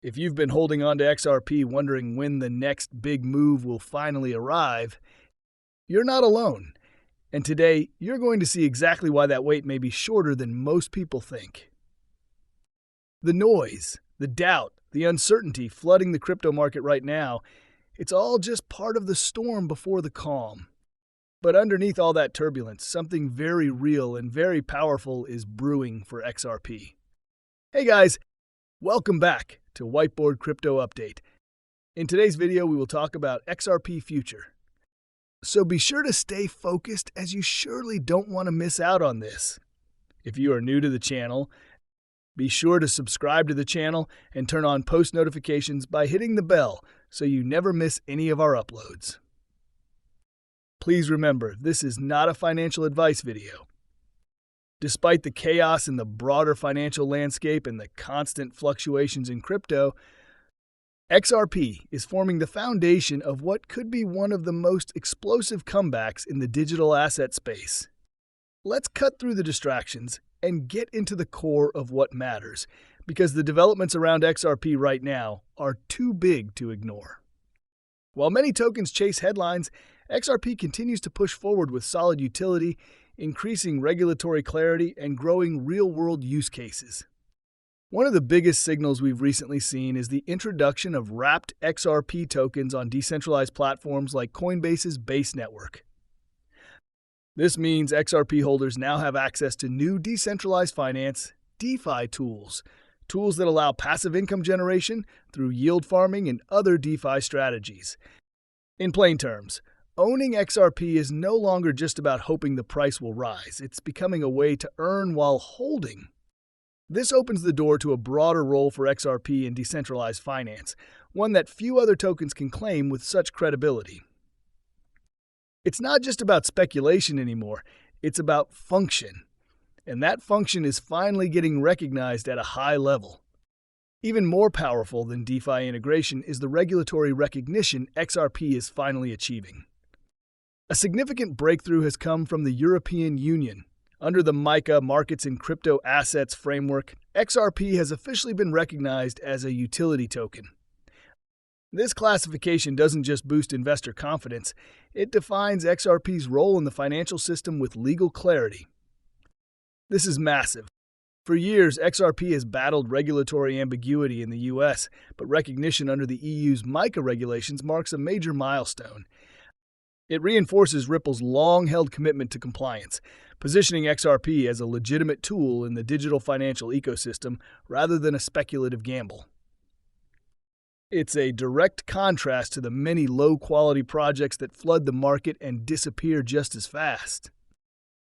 If you've been holding on to XRP wondering when the next big move will finally arrive, you're not alone. And today, you're going to see exactly why that wait may be shorter than most people think. The noise, the doubt, the uncertainty flooding the crypto market right now, it's all just part of the storm before the calm. But underneath all that turbulence, something very real and very powerful is brewing for XRP. Hey guys, welcome back to Whiteboard Crypto Update. In today's video, we will talk about XRP Future. So be sure to stay focused, as you surely don't want to miss out on this. If you are new to the channel, be sure to subscribe to the channel and turn on post notifications by hitting the bell so you never miss any of our uploads. Please remember, this is not a financial advice video. Despite the chaos in the broader financial landscape and the constant fluctuations in crypto, XRP is forming the foundation of what could be one of the most explosive comebacks in the digital asset space. Let's cut through the distractions and get into the core of what matters, because the developments around XRP right now are too big to ignore. While many tokens chase headlines, XRP continues to push forward with solid utility, increasing regulatory clarity, and growing real-world use cases. One of the biggest signals we've recently seen is the introduction of wrapped XRP tokens on decentralized platforms like Coinbase's Base network. This means XRP holders now have access to new decentralized finance, DeFi tools that allow passive income generation through yield farming and other DeFi strategies. In plain terms, owning XRP is no longer just about hoping the price will rise. It's becoming a way to earn while holding. This opens the door to a broader role for XRP in decentralized finance, one that few other tokens can claim with such credibility. It's not just about speculation anymore, it's about function. And that function is finally getting recognized at a high level. Even more powerful than DeFi integration is the regulatory recognition XRP is finally achieving. A significant breakthrough has come from the European Union. Under the MiCA Markets in Crypto Assets framework, XRP has officially been recognized as a utility token. This classification doesn't just boost investor confidence, it defines XRP's role in the financial system with legal clarity. This is massive. For years, XRP has battled regulatory ambiguity in the US, but recognition under the EU's MiCA regulations marks a major milestone. It reinforces Ripple's long-held commitment to compliance, positioning XRP as a legitimate tool in the digital financial ecosystem rather than a speculative gamble. It's a direct contrast to the many low-quality projects that flood the market and disappear just as fast.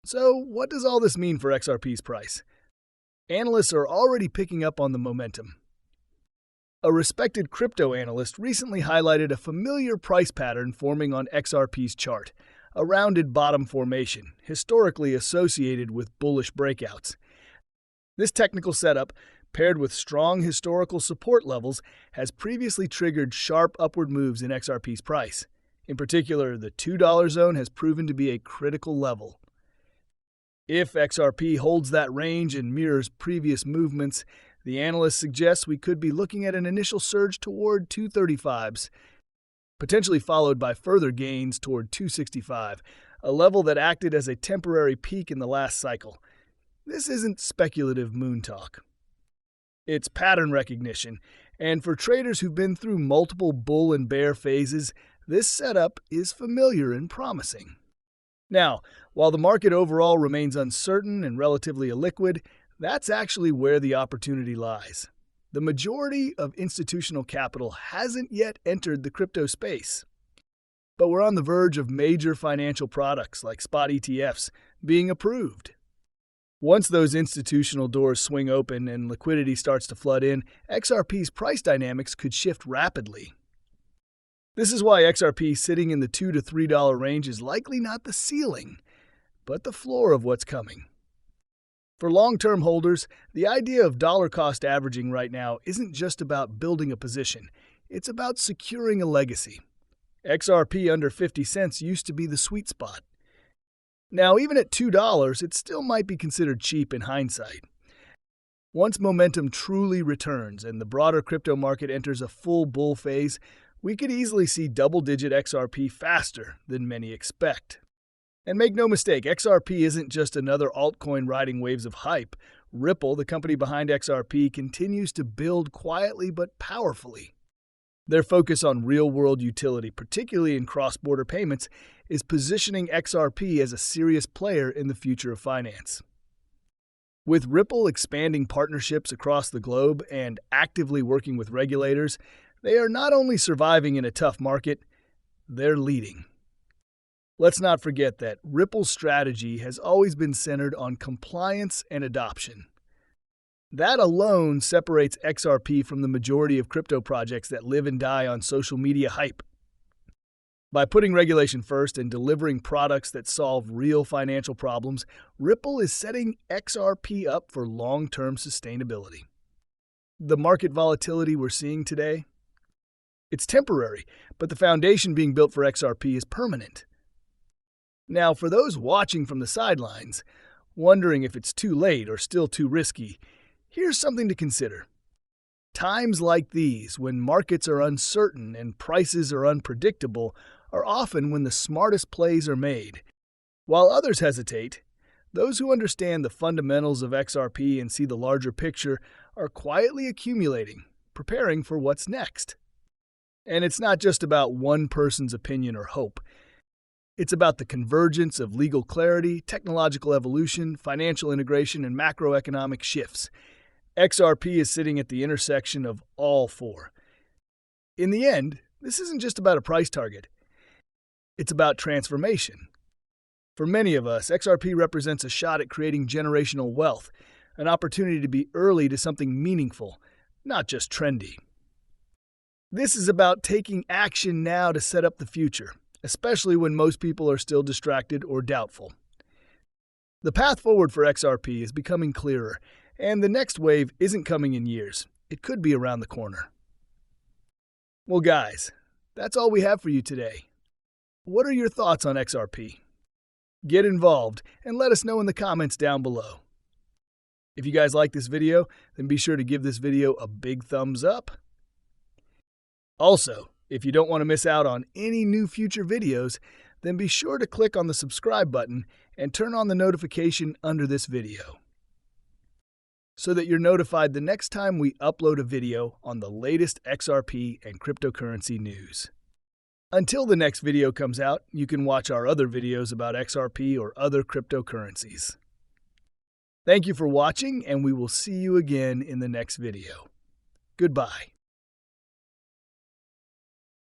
So, what does all this mean for XRP's price? Analysts are already picking up on the momentum. A respected crypto analyst recently highlighted a familiar price pattern forming on XRP's chart, a rounded bottom formation, historically associated with bullish breakouts. This technical setup, paired with strong historical support levels, has previously triggered sharp upward moves in XRP's price. In particular, the $2 zone has proven to be a critical level. If XRP holds that range and mirrors previous movements, the analyst suggests we could be looking at an initial surge toward 235s, potentially followed by further gains toward 265, a level that acted as a temporary peak in the last cycle. This isn't speculative moon talk. It's pattern recognition, and for traders who've been through multiple bull and bear phases, this setup is familiar and promising. Now, while the market overall remains uncertain and relatively illiquid, that's actually where the opportunity lies. The majority of institutional capital hasn't yet entered the crypto space. But we're on the verge of major financial products like spot ETFs being approved. Once those institutional doors swing open and liquidity starts to flood in, XRP's price dynamics could shift rapidly. This is why XRP sitting in the $2 to $3 range is likely not the ceiling, but the floor of what's coming. For long-term holders, the idea of dollar cost averaging right now isn't just about building a position, it's about securing a legacy. XRP under 50 cents used to be the sweet spot. Now, even at $2, it still might be considered cheap in hindsight. Once momentum truly returns and the broader crypto market enters a full bull phase, we could easily see double-digit XRP faster than many expect. And make no mistake, XRP isn't just another altcoin riding waves of hype. Ripple, the company behind XRP, continues to build quietly but powerfully. Their focus on real-world utility, particularly in cross-border payments, is positioning XRP as a serious player in the future of finance. With Ripple expanding partnerships across the globe and actively working with regulators, they are not only surviving in a tough market, they're leading. Let's not forget that Ripple's strategy has always been centered on compliance and adoption. That alone separates XRP from the majority of crypto projects that live and die on social media hype. By putting regulation first and delivering products that solve real financial problems, Ripple is setting XRP up for long-term sustainability. The market volatility we're seeing today? It's temporary, but the foundation being built for XRP is permanent. Now, for those watching from the sidelines, wondering if it's too late or still too risky, here's something to consider. Times like these, when markets are uncertain and prices are unpredictable, are often when the smartest plays are made. While others hesitate, those who understand the fundamentals of XRP and see the larger picture are quietly accumulating, preparing for what's next. And it's not just about one person's opinion or hope. It's about the convergence of legal clarity, technological evolution, financial integration, and macroeconomic shifts. XRP is sitting at the intersection of all four. In the end, this isn't just about a price target. It's about transformation. For many of us, XRP represents a shot at creating generational wealth, an opportunity to be early to something meaningful, not just trendy. This is about taking action now to set up the future, especially when most people are still distracted or doubtful. The path forward for XRP is becoming clearer, and the next wave isn't coming in years. It could be around the corner. Well, guys, that's all we have for you today. What are your thoughts on XRP? Get involved and let us know in the comments down below. If you guys like this video, then be sure to give this video a big thumbs up. Also, if you don't want to miss out on any new future videos, then be sure to click on the subscribe button and turn on the notification under this video, so that you're notified the next time we upload a video on the latest XRP and cryptocurrency news. Until the next video comes out, you can watch our other videos about XRP or other cryptocurrencies. Thank you for watching, and we will see you again in the next video. Goodbye.